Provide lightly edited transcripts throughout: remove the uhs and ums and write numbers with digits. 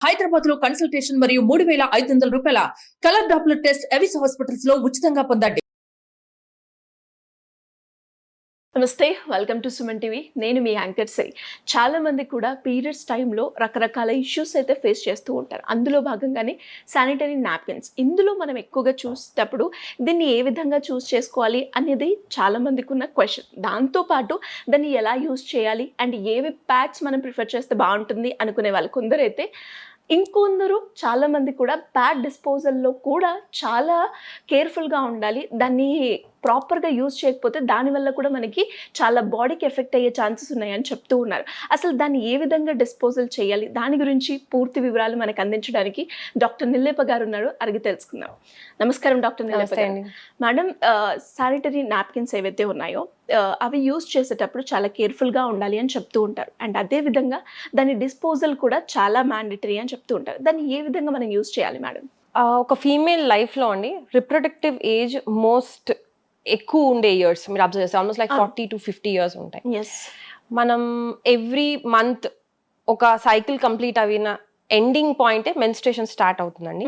హైదరాబాద్ లో కన్సల్టేషన్ మరియు 3,500 రూపాయల colour Doppler test Avis hospitals లో ఉచితంగా పొందండి. నమస్తే, వెల్కమ్ టు సుమన్ టీవీ. నేను మీ యాంకర్ శ్రీ. చాలా మంది కూడా పీరియడ్స్ టైంలో రకరకాల ఇష్యూస్ అయితే ఫేస్ చేస్తూ ఉంటారు. అందులో భాగంగానే శానిటరీ నాప్కిన్స్. ఇందులో మనం ఎక్కువగా చూసేటప్పుడు దీన్ని ఏ విధంగా చూస్ చేసుకోవాలి అనేది చాలా మందికి ఉన్న క్వశ్చన్. దాంతోపాటు దాన్ని ఎలా యూస్ చేయాలి అండ్ ఏవి ప్యాడ్స్ మనం ప్రిఫర్ చేస్తే బాగుంటుంది అనుకునే వాళ్ళు కొందరైతే, ఇంకొందరు చాలామంది కూడా ప్యాడ్ డిస్పోజల్లో కూడా చాలా కేర్ఫుల్గా ఉండాలి. దాన్ని ప్రాపర్గా యూజ్ చేయకపోతే దానివల్ల కూడా మనకి చాలా బాడీకి ఎఫెక్ట్ అయ్యే ఛాన్సెస్ ఉన్నాయని చెప్తూ ఉన్నారు. అసలు దాన్ని ఏ విధంగా డిస్పోజల్ చేయాలి, దాని గురించి పూర్తి వివరాలు మనకు అందించడానికి డాక్టర్ నిల్లేప గారు ఉన్నారు. అడిగి తెలుసుకుందాం. నమస్కారం డాక్టర్ నిల్లేప గారు. మేడం, శానిటరీ నాప్కిన్స్ ఏవైతే ఉన్నాయో అవి యూజ్ చేసేటప్పుడు చాలా కేర్ఫుల్గా ఉండాలి అని చెప్తూ ఉంటారు. అండ్ అదేవిధంగా దాని డిస్పోజల్ కూడా చాలా మ్యాండేటరీ అని చెప్తూ ఉంటారు. దాన్ని ఏ విధంగా మనం యూజ్ చేయాలి మేడం? ఒక ఫీమేల్ లైఫ్లో అండి రిప్రొడక్టివ్ ఏజ్ మోస్ట్ ఎక్కువ ఉండే ఇయర్స్ మీరు అబ్జర్వ్ చేస్తే ఆల్మోస్ట్ లైక్ 40 to 50 years ఉంటాయి. మనం ఎవ్రీ మంత్ ఒక సైకిల్ కంప్లీట్ అయిన ఎండింగ్ పాయింటే మెన్స్ట్రేషన్ స్టార్ట్ అవుతుందండి.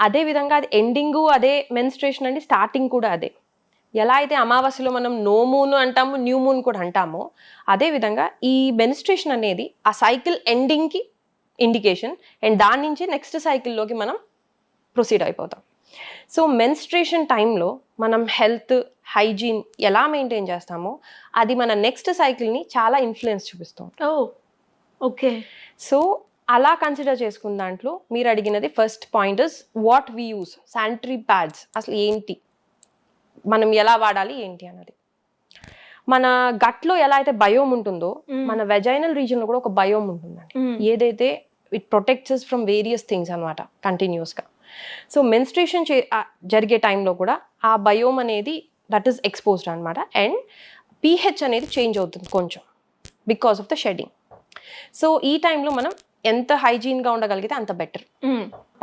అదే విధంగా అది ఎండింగ్ అదే, మెన్స్ట్రేషన్ అండి స్టార్టింగ్ కూడా అదే. ఎలా అయితే అమావాస్యలో మనం నో మూన్ అంటాము, న్యూ మూన్ కూడా అంటామో, అదే విధంగా ఈ మెన్స్ట్రేషన్ అనేది ఆ సైకిల్ ఎండింగ్కి ఇండికేషన్. అండ్ దాని నుంచి నెక్స్ట్ సైకిల్లోకి మనం ప్రొసీడ్ అయిపోతాం. సో మెన్స్ట్రేషన్ టైంలో మనం హెల్త్, హైజీన్ ఎలా మెయింటైన్ చేస్తామో అది మన నెక్స్ట్ సైకిల్ని చాలా ఇన్ఫ్లుయెన్స్ చూపిస్తాం. ఓకే. సో అలా కన్సిడర్ చేసుకున్న దాంట్లో మీరు అడిగినది first point is what we use sanitary pads. అసలు ఏంటి, మనం ఎలా వాడాలి ఏంటి అన్నది. మన గట్లో ఎలా అయితే బయోమ్ ఉంటుందో మన వెజైనల్ రీజన్లో కూడా ఒక బయోమ్ ఉంటుందండి. ఏదైతే it protects from various things అనమాట కంటిన్యూస్గా. సో మెన్స్ట్రేషన్ జరిగే టైంలో కూడా ఆ బయోమ్ అనేది దట్ ఈస్ ఎక్స్పోజ్డ్ అనమాట. అండ్ pH అనేది చేంజ్ అవుతుంది కొంచెం because of the shedding. So ఈ టైంలో మనం ఎంత హైజీన్గా ఉండగలిగితే అంత బెటర్.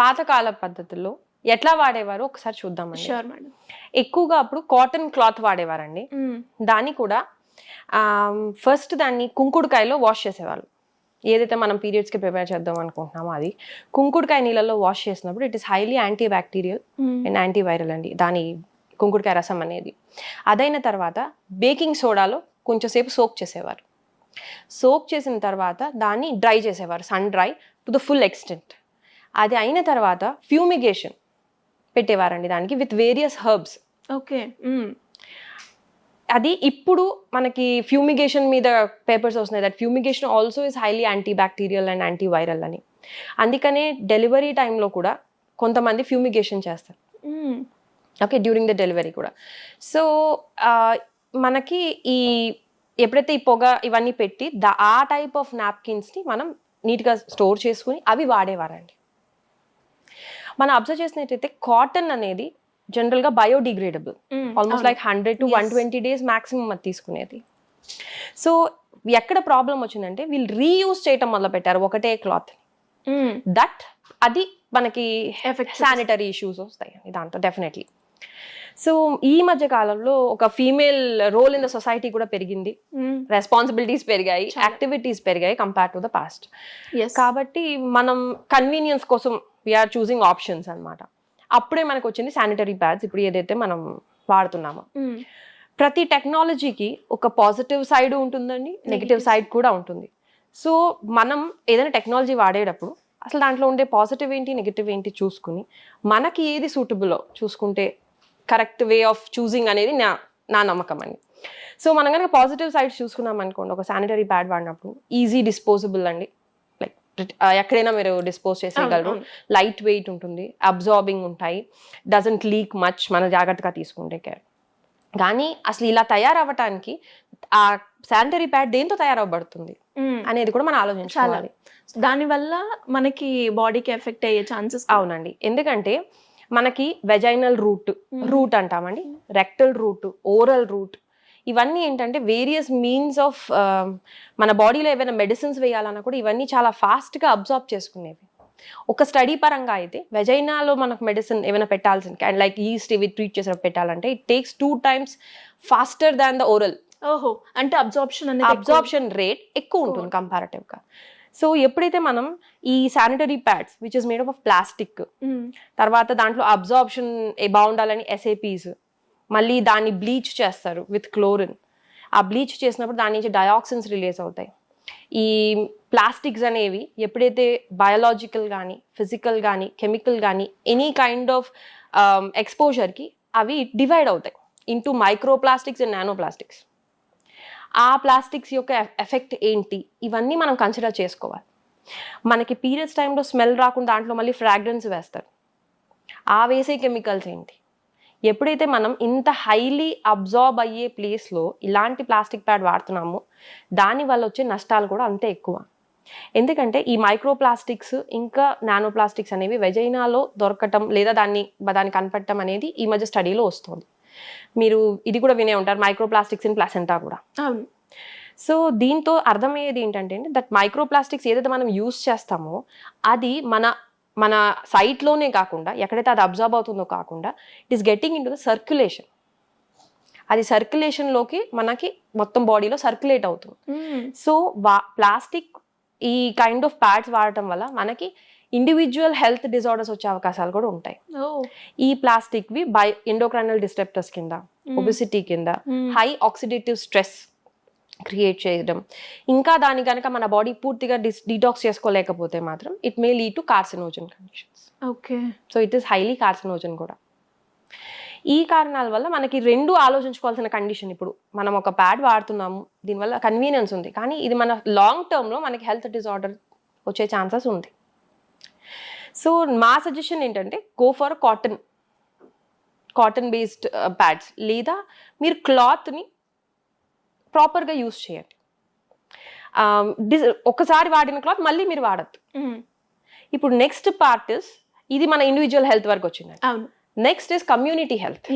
పాతకాల పద్ధతుల్లో ఎట్లా వాడేవారు ఒకసారి చూద్దామండి. ఎక్కువగా అప్పుడు కాటన్ క్లాత్ వాడేవారండి. దాన్ని కూడా ఫస్ట్ దాన్ని కుంకుడుకాయలో వాష్ చేసేవాళ్ళు. ఏదైతే మనం పీరియడ్స్కి ప్రిపేర్ చేద్దాం అనుకుంటున్నామో అది కుంకుడుకాయ నీళ్ళలో వాష్ చేసినప్పుడు it is highly anti bacterial and antiviral అండి దాని కుంకుడుకాయ రసం అనేది. అదైన తర్వాత బేకింగ్ సోడాలో కొంచెం సేపు సోక్ చేసేవారు. సోక్ చేసిన తర్వాత దాన్ని డ్రై చేసేవారు, sun dry to the full extent. అది అయిన తర్వాత ఫ్యూమిగేషన్ పెట్టేవారండి దానికి విత్ వేరియస్ హర్బ్స్. ఓకే. అది ఇప్పుడు మనకి ఫ్యూమిగేషన్ మీద పేపర్స్ వస్తున్నాయి that fumigation also is highly anti bacterial and antiviral అని. అందుకనే డెలివరీ టైంలో కూడా కొంతమంది ఫ్యూమిగేషన్ చేస్తారు. ఓకే, డ్యూరింగ్ ద డెలివరీ కూడా. సో మనకి ఈ ఎప్పుడైతే ఈ పొగ ఇవన్నీ పెట్టి ఆ టైప్ ఆఫ్ నాప్కిన్స్ని మనం నీట్గా స్టోర్ చేసుకుని అవి వాడేవారండి. మనం అబ్జర్వ్ చేసినట్టయితే కాటన్ అనేది జనరల్గా biodegradable, almost like 100 to 120 days maximum అది తీసుకునేది. సో ఎక్కడ ప్రాబ్లం వచ్చిందంటే వీళ్ళు రీయూజ్ చేయటం మొదలు పెట్టారు ఒకటే క్లాత్. దట్ అది మనకి శానిటరీ ఇష్యూస్ వస్తాయి దాంతో డెఫినెట్లీ. సో ఈ మధ్య కాలంలో ఒక female role in the society కూడా పెరిగింది, రెస్పాన్సిబిలిటీస్ పెరిగాయి, యాక్టివిటీస్ పెరిగాయి కంపేర్ టు ద పాస్ట్. కాబట్టి మనం కన్వీనియన్స్ కోసం వీఆర్ చూసింగ్ ఆప్షన్స్ అనమాట. అప్పుడే మనకు వచ్చింది శానిటరీ ప్యాడ్స్. ఇప్పుడు ఏదైతే మనం వాడుతున్నామో ప్రతి టెక్నాలజీకి ఒక పాజిటివ్ సైడ్ ఉంటుందండి, నెగిటివ్ సైడ్ కూడా ఉంటుంది. సో మనం ఏదైనా టెక్నాలజీ వాడేటప్పుడు అసలు దాంట్లో ఉండే పాజిటివ్ ఏంటి, నెగిటివ్ ఏంటి చూసుకుని మనకి ఏది సూటబుల్లో చూసుకుంటే కరెక్ట్ వే ఆఫ్ చూసింగ్ అనేది నా నమ్మకం అండి. సో మనం కనుక పాజిటివ్ సైడ్స్ చూసుకున్నాం అనుకోండి, ఒక శానిటరీ ప్యాడ్ వాడినప్పుడు ఈజీ డిస్పోజబుల్ అండి, లైక్ ఎక్కడైనా మీరు డిస్పోజ్ చేసేయగలరు, లైట్ వెయిట్ ఉంటుంది, అబ్జార్బింగ్ ఉంటాయి, డజంట్ లీక్ మచ్ మన జాగ్రత్తగా తీసుకుంటే కేర్. కానీ అసలు ఇలా తయారవ్వటానికి ఆ శానిటరీ ప్యాడ్ దేంతో తయారవ్వబడుతుంది అనేది కూడా మనం ఆలోచించాలి. దానివల్ల మనకి బాడీకి ఎఫెక్ట్ అయ్యే ఛాన్సెస్. అవునండి, ఎందుకంటే మనకి వెజైనల్ రూట్ అంటామండి, రెక్టల్ రూట్, ఓరల్ రూట్, ఇవన్నీ ఏంటంటే వేరియస్ మీన్స్ ఆఫ్ మన బాడీలో ఏమైనా మెడిసిన్స్ వేయాలన్నా కూడా ఇవన్నీ చాలా ఫాస్ట్గా అబ్జార్బ్ చేసుకునేవి. ఒక స్టడీ పరంగా అయితే వెజైనాలో మనకు మెడిసిన్ ఏమైనా పెట్టాల్సింది అండ్ లైక్ ఈస్ట్ ఇవి ట్రీట్ చేసినప్పుడు పెట్టాలంటే it takes 2 times faster than the oral. అంటే అబ్జార్ప్షన్ రేట్ ఎక్కువ ఉంటుంది కంపారిటివ్గా. సో ఎప్పుడైతే మనం ఈ sanitary pads which is made of plastic, తర్వాత దాంట్లో అబ్జార్ప్షన్ బాగుండాలని ఎస్ఏపీస్, మళ్ళీ దాన్ని బ్లీచ్ చేస్తారు విత్ క్లోరిన్. ఆ బ్లీచ్ చేసినప్పుడు దాని నుంచి డయాక్సిన్స్ రిలీజ్ అవుతాయి. ఈ ప్లాస్టిక్స్ అనేవి ఎప్పుడైతే బయాలజికల్ కానీ, ఫిజికల్ కానీ, కెమికల్ కానీ ఎనీ కైండ్ ఆఫ్ ఎక్స్పోజర్కి అవి డివైడ్ అవుతాయి into micro plastics and nano plastics. ఆ ప్లాస్టిక్స్ యొక్క ఎఫెక్ట్ ఏంటి, ఇవన్నీ మనం కన్సిడర్ చేసుకోవాలి. మనకి పీరియడ్స్ టైంలో స్మెల్ రాకుండా దాంట్లో మళ్ళీ ఫ్రాగ్రెన్స్ వేస్తారు. ఆ వేసే కెమికల్స్ ఏంటి? ఎప్పుడైతే మనం ఇంత హైలీ అబ్జార్బ్ అయ్యే ప్లేస్లో ఇలాంటి ప్లాస్టిక్ ప్యాడ్ వాడుతున్నామో దానివల్ల వచ్చే నష్టాలు కూడా అంతే ఎక్కువ. ఎందుకంటే ఈ మైక్రో ప్లాస్టిక్స్ ఇంకా నానో ప్లాస్టిక్స్ అనేవి వెజైనాలో దొరకటం లేదా దాన్ని కనపడటం అనేది ఈ మధ్య స్టడీలో వస్తుంది. మీరు ఇది కూడా వినే ఉంటారు, మైక్రో ప్లాస్టిక్స్ ఇన్ ప్లాసెంటా కూడా. అవును. సో దీంతో అర్థమయ్యేది ఏంటంటే దట్ మైక్రో ప్లాస్టిక్స్ ఏదైతే మనం యూస్ చేస్తామో అది మన సైట్లోనే కాకుండా ఎక్కడైతే అది అబ్జర్వ్ అవుతుందో కాకుండా it is getting in to the circulation. అది సర్క్యులేషన్లోకి మనకి మొత్తం బాడీలో సర్క్యులేట్ అవుతుంది. సో ప్లాస్టిక్ ఈ కైండ్ ఆఫ్ ప్యాడ్స్ వాడటం వల్ల మనకి ఇండివిజువల్ హెల్త్ డిజార్డర్స్ వచ్చే అవకాశాలు కూడా ఉంటాయి. ఈ ప్లాస్టిక్వి ఎండోక్రైనల్ డిస్టర్బర్స్ కింద, ఒబెసిటీ కింద, హై ఆక్సిడేటివ్ స్ట్రెస్ క్రియేట్ చేయడం, ఇంకా దాని కనుక మన బాడీ పూర్తిగా డీటాక్స్ చేసుకోలేకపోతే మాత్రం it may lead to carcinogen conditions. Okay. So it is highly carcinogen కూడా. ఈ కారణాల వల్ల మనకి రెండు ఆలోచించుకోవాల్సిన కండిషన్. ఇప్పుడు మనం ఒక ప్యాడ్ వాడుతున్నాము, దీనివల్ల కన్వీనియన్స్ ఉంది, కానీ ఇది మన లాంగ్ టర్మ్లో మనకి హెల్త్ డిజార్డర్ వచ్చే ఛాన్సెస్ ఉంది. సో మా సజెషన్ ఏంటంటే go for cotton based pads, లేదా మీరు క్లాత్ని ప్రాపర్గా యూస్ చేయండి. ఒకసారి వాడిన క్లాత్ మళ్ళీ మీరు వాడద్దు. ఇప్పుడు నెక్స్ట్ పార్ట్ ఇస్, ఇది మన ఇండివిజువల్ హెల్త్ వరకు వచ్చింది. Next is community health.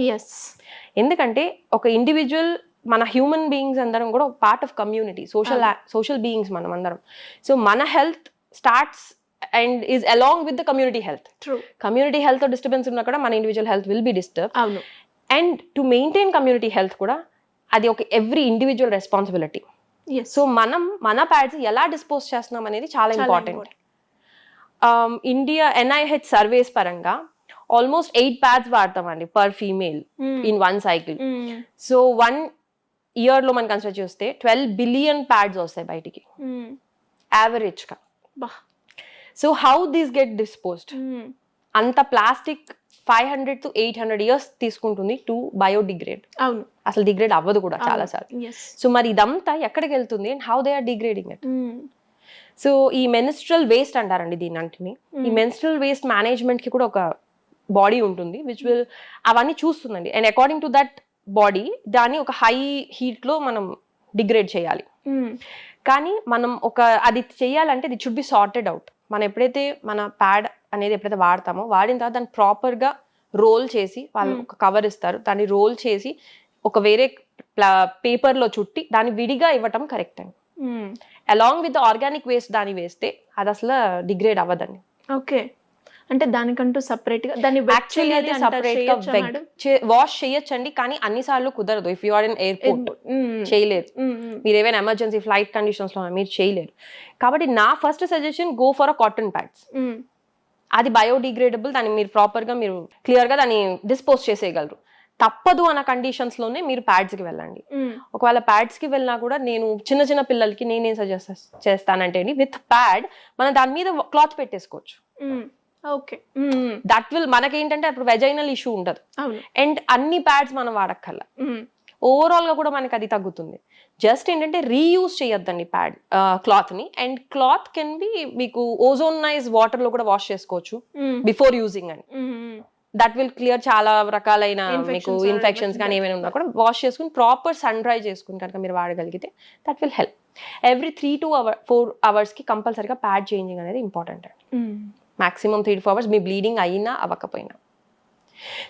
ఎందుకంటే ఒక ఇండివిజువల్, మన హ్యూమన్ బీయింగ్స్ అందరం కూడా part of community, social beings మనం అందరం. సో మన health starts and is along with the community health. Community health disturbance ఉన్నా కూడా మన individual health will be disturb. And to maintain community health కూడా అది ఒక ఎవ్రీ ఇండివిజువల్ రెస్పాన్సిబిలిటీ. సో మనం మన ప్యాడ్స్ ఎలా డిస్పోజ్ చేస్తున్నాం అనేది చాలా ఇంపార్టెంట్. ఇండియా NIH సర్వేస్ పరంగా ఆల్మోస్ట్ 8 ప్యాడ్స్ వాడతామండి per female in 1 cycle. So 1 ఇయర్లో మనం కన్సిడర్ చేస్తే 12 బిలియన్ ప్యాడ్స్ వస్తాయి బయటికి యావరేజ్గా. So how these get disposed? అంత ప్లాస్టిక్ 500 to 800 years తీసుకుంటుంది టు బయోడిగ్రేడ్. అవును, అసలు డిగ్రేడ్ అవ్వదు కూడా చాలా సార్లు. సో మరి ఇదంతా ఎక్కడికి వెళ్తుంది and how they are degrading it? So ఈ మెన్స్ట్రల్ వేస్ట్ అంటారండి దీనంటిని. ఈ మెన్స్ట్రల్ వేస్ట్ మేనేజ్మెంట్ కి కూడా ఒక బాడీ ఉంటుంది విచ్ విల్ అవన్నీ చూస్తుందండి. And according to that body దాన్ని ఒక హై హీట్ లో మనం డిగ్రేడ్ చేయాలి. కానీ మనం అది చేయాలంటే ఇది షుడ్ బి సార్టెడ్ అవుట్. మనం ఎప్పుడైతే మన ప్యాడ్ అనేది ఎప్పుడైతే వాడతామో వాడిన తర్వాత దాన్ని ప్రాపర్గా రోల్ చేసి వాళ్ళు ఒక కవర్ ఇస్తారు, దాన్ని రోల్ చేసి ఒక వేరే పేపర్లో చుట్టి దాన్ని విడిగా ఇవ్వటం కరెక్ట్ అండి. అలాంగ్ విత్ ఆర్గానిక్ వేస్ట్ దాన్ని వేస్తే అది అసలు డిగ్రేడ్ అవ్వదండి. ఓకే, అంటే దానికంటూ సపరేట్ గా దాన్ని యాక్చువల్లీ అది సపరేట్ గా వాష్ చేయొచ్చండి, కానీ అన్నిసార్లు కుదరదు. If you are in airport చేయలేరు, మీరు ఏమైనా ఎమర్జెన్సీ ఫ్లైట్ కండిషన్స్ లో మీరు చేయలేరు. కాబట్టి నా first suggestion go for a cotton pods. అది బయోడిగ్రేడబుల్, దాన్ని మీరు ప్రాపర్ గా మీరు క్లియర్ గా దాన్ని డిస్పోజ్ చేసేయగలరు. తప్పదు అన్న కండిషన్స్ లోనే మీరు ప్యాడ్స్ కి వెళ్ళండి. ఒకవేళ ప్యాడ్స్ కి వెళ్ళినా కూడా నేను చిన్న పిల్లలకి నేనేం సజెస్ట్ చేస్తానంటే విత్ ప్యాడ్ మనం దాని మీద క్లాత్ పెట్టేసుకోవచ్చు. ఓకే, దట్ విల్ మనకేంటంటే అప్పుడు వెజైనల్ ఇష్యూ ఉండదు. అండ్ అన్ని ప్యాడ్స్ మనం వాడక్కల్లా, ఓవరాల్ గా కూడా మనకి అది తగ్గుతుంది. జస్ట్ ఏంటంటే రీయూజ్ చేయొద్దండి ప్యాడ్ క్లాత్ ని. అండ్ క్లాత్ కెన్ బి మీకు ఓజోనైజ్ వాటర్ లో కూడా వాష్ చేసుకోవచ్చు బిఫోర్ యూజింగ్ అండి. దట్ విల్ క్లియర్ చాలా రకాలైన మీకు ఇన్ఫెక్షన్స్ కానీ ఏమైనా ఉన్నా కూడా వాష్ చేసుకుని ప్రాపర్ సన్ డ్రై చేసుకుని కనుక మీరు వాడగలిగితే that will help. Every 3 to 4 hours కి కంపల్సరీగా ప్యాడ్ చేంజింగ్ అనేది ఇంపార్టెంట్ అండి. మాక్సిమం 3 to 4 hours మీ బ్లీడింగ్ అయినా అవ్వకపోయినా.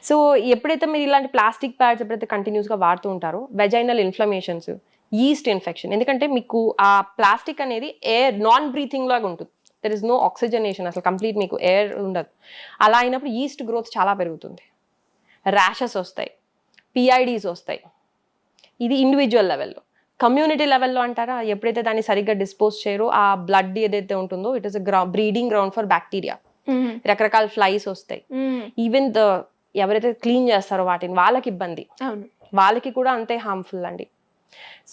సో ఎప్పుడైతే మీరు ఇలాంటి ప్లాస్టిక్ ప్యాడ్స్ ఎప్పుడైతే కంటిన్యూస్గా వాడుతూ ఉంటారో వెజైనల్ ఇన్ఫ్లమేషన్స్, ఈస్ట్ ఇన్ఫెక్షన్, ఎందుకంటే మీకు ఆ ప్లాస్టిక్ అనేది ఎయిర్ నాన్ బ్రీతింగ్ లాగా ఉంటుంది. దెర్ ఇస్ నో ఆక్సిజనేషన్, అసలు కంప్లీట్ మీకు ఎయిర్ ఉండదు. అలా అయినప్పుడు ఈస్ట్ గ్రోత్ చాలా పెరుగుతుంది, ర్యాషెస్ వస్తాయి, PIDs వస్తాయి. ఇది ఇండివిజువల్ లెవెల్లో. కమ్యూనిటీ లెవెల్లో అంటారా, ఎప్పుడైతే దాన్ని సరిగ్గా డిస్పోజ్ చేయరో ఆ బ్లడ్ ఏదైతే ఉంటుందో it is breeding ground for bacteria. రకరకాల ఫ్లైస్ వస్తాయి. ఈవెన్ ఎవరైతే క్లీన్ చేస్తారో వాటిని వాళ్ళకి ఇబ్బంది, అవును, వాళ్ళకి కూడా అంతే హార్మ్ఫుల్ అండి.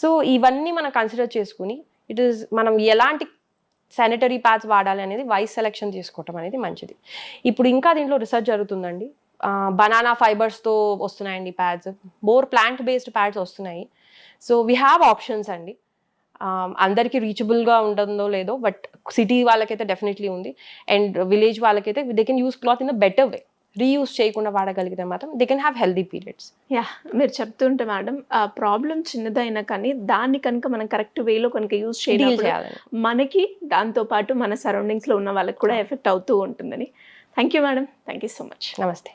సో ఇవన్నీ మనం కన్సిడర్ చేసుకుని మనం ఎలాంటి శానిటరీ ప్యాడ్స్ వాడాలి అనేది వైస్ సెలెక్షన్ చేసుకోవటం అనేది మంచిది. ఇప్పుడు ఇంకా దీంట్లో రీసెర్చ్ జరుగుతుందండి. బనానా ఫైబర్స్తో వస్తున్నాయండి pads, more plant based pads వస్తున్నాయి. సో వీ హ్యావ్ ఆప్షన్స్ అండి. అందరికీ రీచబుల్గా ఉంటుందో లేదో, బట్ సిటీ వాళ్ళకైతే డెఫినెట్లీ ఉంది. అండ్ విలేజ్ వాళ్ళకైతే they can use cloth in a better way. Reuse చేయకుండా వాడగలిగితే మాత్రం they can have healthy periods. Yeah, మీరు చెప్తుంటే మేడం ఆ ప్రాబ్లం చిన్నదైనా కానీ దాన్ని కనుక మనం కరెక్ట్ వేలో కనుక యూజ్ డీల్ చేయడం చేయాలని. మనకి దాంతోపాటు మన సరౌండింగ్స్లో ఉన్న వాళ్ళకి కూడా ఎఫెక్ట్ అవుతూ ఉంటుందని. Thank you madam, thank you so much. నమస్తే.